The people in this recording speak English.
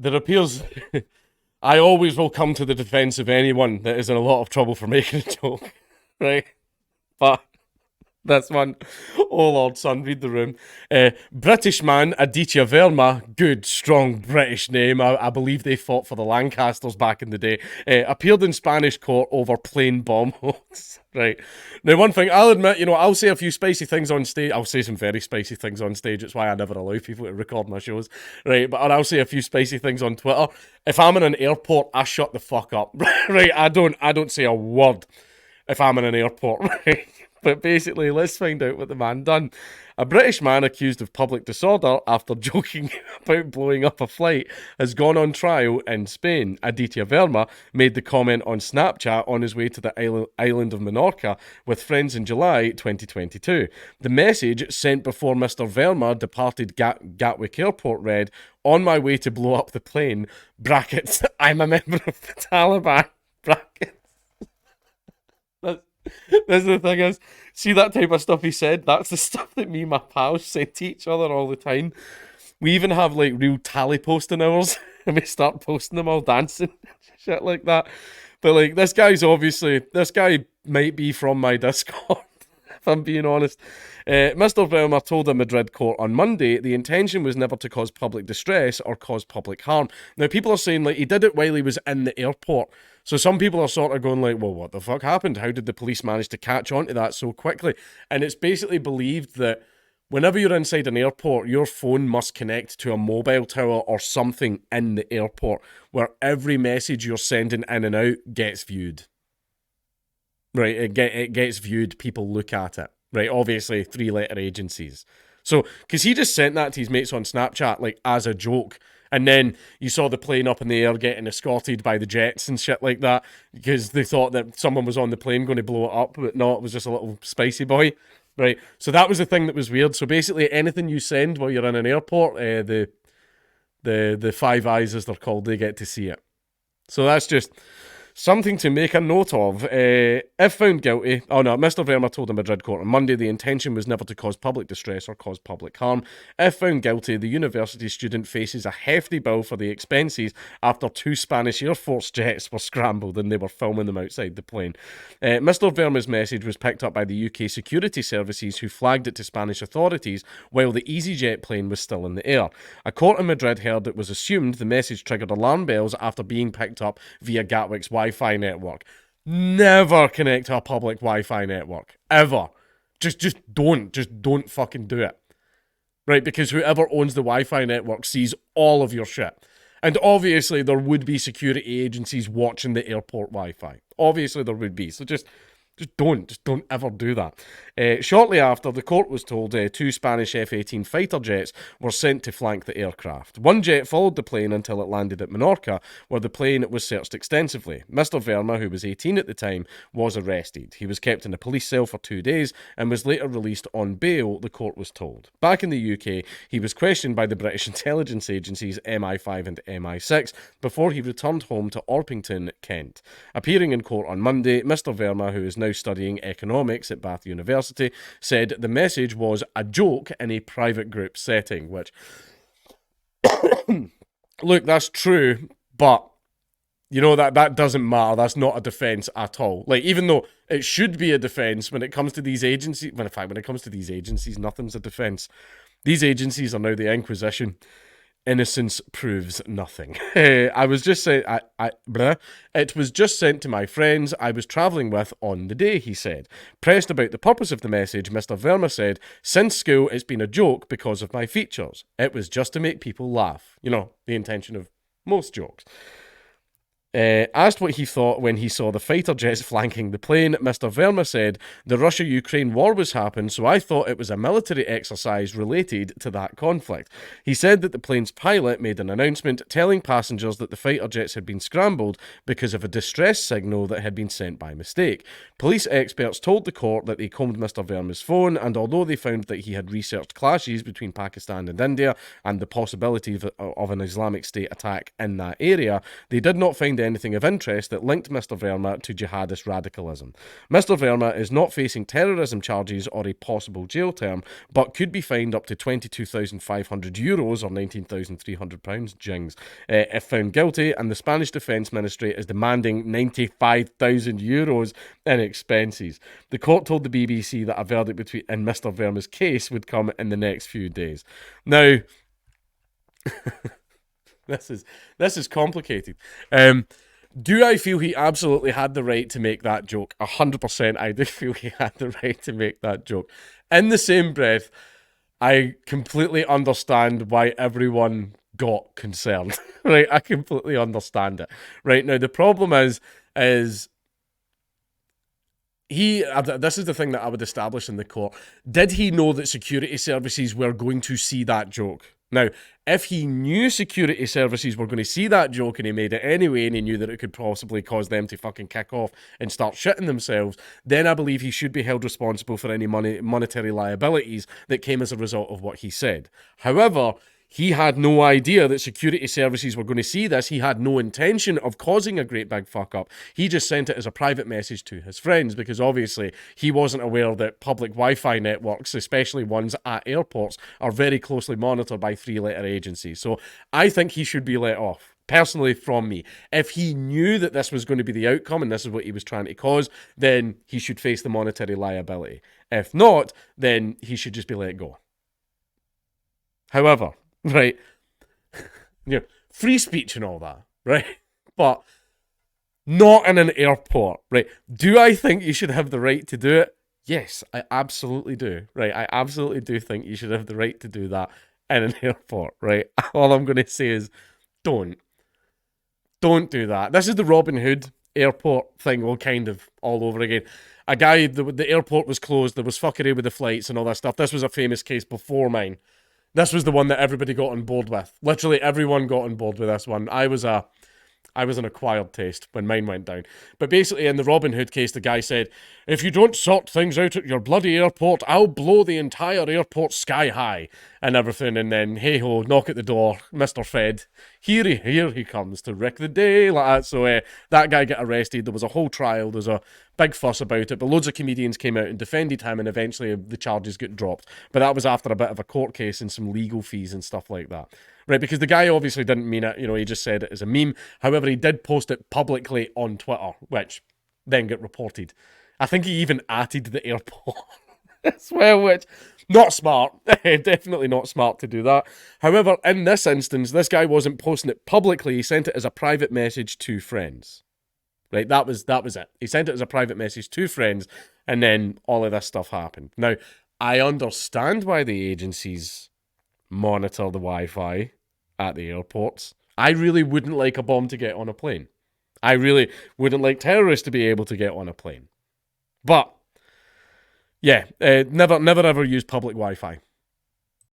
there appears. I always will come to the defence of anyone that is in a lot of trouble for making a joke, right? But this one, oh Lord, son, read the room. British man Aditya Verma, good, strong British name. I believe they fought for the Lancasters back in the day. Appeared in Spanish court over plane bomb hoax. Right. Now, one thing, I'll admit, I'll say a few spicy things on stage. I'll say some very spicy things on stage. It's why I never allow people to record my shows. Right. But I'll say a few spicy things on Twitter. If I'm in an airport, I shut the fuck up. Right. I don't say a word if I'm in an airport. Right. But basically, let's find out what the man done. A British man accused of public disorder after joking about blowing up a flight has gone on trial in Spain. Aditya Verma made the comment on Snapchat on his way to the island of Menorca with friends in July 2022. The message sent before Mr. Verma departed Gatwick Airport read, "On my way to blow up the plane, brackets, I'm a member of the Taliban, brackets." That's the thing is, see that type of stuff he said? That's the stuff that me and my pals send to each other all the time. We even have like real tally posting hours, and we start posting them all dancing, shit like that. But like, this guy might be from my Discord, if I'm being honest. Mr. Verma told a Madrid court on Monday the intention was never to cause public distress or cause public harm. Now, people are saying like he did it while he was in the airport. So some people are sort of going like, well, what the fuck happened? How did the police manage to catch on to that so quickly? And it's basically believed that whenever you're inside an airport, your phone must connect to a mobile tower or something in the airport where every message you're sending in and out gets viewed. Right, it gets viewed, people look at it. Right, obviously, 3-letter agencies. So, because he just sent that to his mates on Snapchat, like, as a joke. And then you saw the plane up in the air getting escorted by the jets and shit like that, because they thought that someone was on the plane going to blow it up, but no, it was just a little spicy boy. Right, so that was the thing that was weird. So basically, anything you send while you're in an airport, the Five Eyes, as they're called, they get to see it. So that's just something to make a note of. If found guilty, Mr. Verma told a Madrid court on Monday the intention was never to cause public distress or cause public harm. If found guilty, the university student faces a hefty bill for the expenses after 2 Spanish Air Force jets were scrambled and they were filming them outside the plane. Mr. Verma's message was picked up by the UK security services, who flagged it to Spanish authorities while the EasyJet plane was still in the air. A court in Madrid heard it was assumed the message triggered alarm bells after being picked up via Gatwick's Wi-Fi network. Never connect to a public Wi-Fi network. Ever. Just don't fucking do it. Right, because whoever owns the Wi-Fi network sees all of your shit. And obviously there would be security agencies watching the airport Wi-Fi. Obviously there would be. So just don't ever do that. Shortly after, the court was told 2 Spanish F-18 fighter jets were sent to flank the aircraft. One jet followed the plane until it landed at Menorca, where the plane was searched extensively. Mr. Verma, who was 18 at the time, was arrested. He was kept in a police cell for 2 days and was later released on bail, the court was told. Back in the UK, he was questioned by the British intelligence agencies MI5 and MI6 before he returned home to Orpington, Kent. Appearing in court on Monday, Mr. Verma, who is now studying economics at Bath University, said the message was a joke in a private group setting, which, look, that's true, but that doesn't matter. That's not a defense at all. Like, even though it should be a defense when it comes to these agencies, when it comes to these agencies, nothing's a defense. These agencies are now the Inquisition. Innocence proves nothing. I was just saying, it was just sent to my friends I was travelling with on the day, he said. Pressed about the purpose of the message, Mr. Verma said, since school it's been a joke because of my features. It was just to make people laugh. The intention of most jokes. Asked what he thought when he saw the fighter jets flanking the plane, Mr. Verma said, the Russia-Ukraine war was happening, so I thought it was a military exercise related to that conflict. He said that the plane's pilot made an announcement telling passengers that the fighter jets had been scrambled because of a distress signal that had been sent by mistake. Police experts told the court that they combed Mr. Verma's phone, and although they found that he had researched clashes between Pakistan and India and the possibility of an Islamic State attack in that area, they did not find anything of interest that linked Mr. Verma to jihadist radicalism. Mr. Verma is not facing terrorism charges or a possible jail term, but could be fined up to €22,500 or £19,300, jings, if found guilty, and the Spanish Defence Ministry is demanding €95,000 in expenses. The court told the BBC that a verdict in Mr. Verma's case would come in the next few days. Now, this is complicated. Do I feel he absolutely had the right to make that joke? 100%, I do feel he had the right to make that joke. In the same breath, I completely understand why everyone got concerned. Right? I completely understand it. Right? Now, the problem is this is the thing that I would establish in the court. Did he know that security services were going to see that joke? Now, if he knew security services were going to see that joke and he made it anyway and he knew that it could possibly cause them to fucking kick off and start shitting themselves, then I believe he should be held responsible for any monetary liabilities that came as a result of what he said. However, he had no idea that security services were going to see this. He had no intention of causing a great big fuck up. He just sent it as a private message to his friends because obviously he wasn't aware that public Wi-Fi networks, especially ones at airports, are very closely monitored by three-letter agencies. So I think he should be let off. Personally, from me. If he knew that this was going to be the outcome and this is what he was trying to cause, then he should face the monetary liability. If not, then he should just be let go. However, right, free speech and all that, right? But not in an airport, right? Do I think you should have the right to do it? Yes, I absolutely do, right? I absolutely do think you should have the right to do that in an airport, right? All I'm going to say is don't do that. This is the Robin Hood airport thing all kind of all over again. A guy, the airport was closed, there was fuckery with the flights and all that stuff. This was a famous case before mine. This was the one that everybody got on board with. Literally everyone got on board with this one. I was an acquired taste when mine went down. But basically in the Robin Hood case, the guy said, if you don't sort things out at your bloody airport, I'll blow the entire airport sky high and everything. And then, hey-ho, knock at the door, Mr. Fed. Here he comes to wreck the day, like that. So that guy got arrested. There was a whole trial. There's a big fuss about it. But loads of comedians came out and defended him, and eventually the charges got dropped. But that was after a bit of a court case and some legal fees and stuff like that. Right, because the guy obviously didn't mean it. He just said it as a meme. However, he did post it publicly on Twitter, which then got reported. I think he even added the airport as well, which, not smart. Definitely not smart to do that. However, in this instance, this guy wasn't posting it publicly. He sent it as a private message to friends. Right, that was it. He sent it as a private message to friends, and then all of this stuff happened. Now, I understand why the agencies monitor the Wi-Fi at the airports. I really wouldn't like a bomb to get on a plane. I really wouldn't like terrorists to be able to get on a plane. But, yeah, never ever use public Wi-Fi.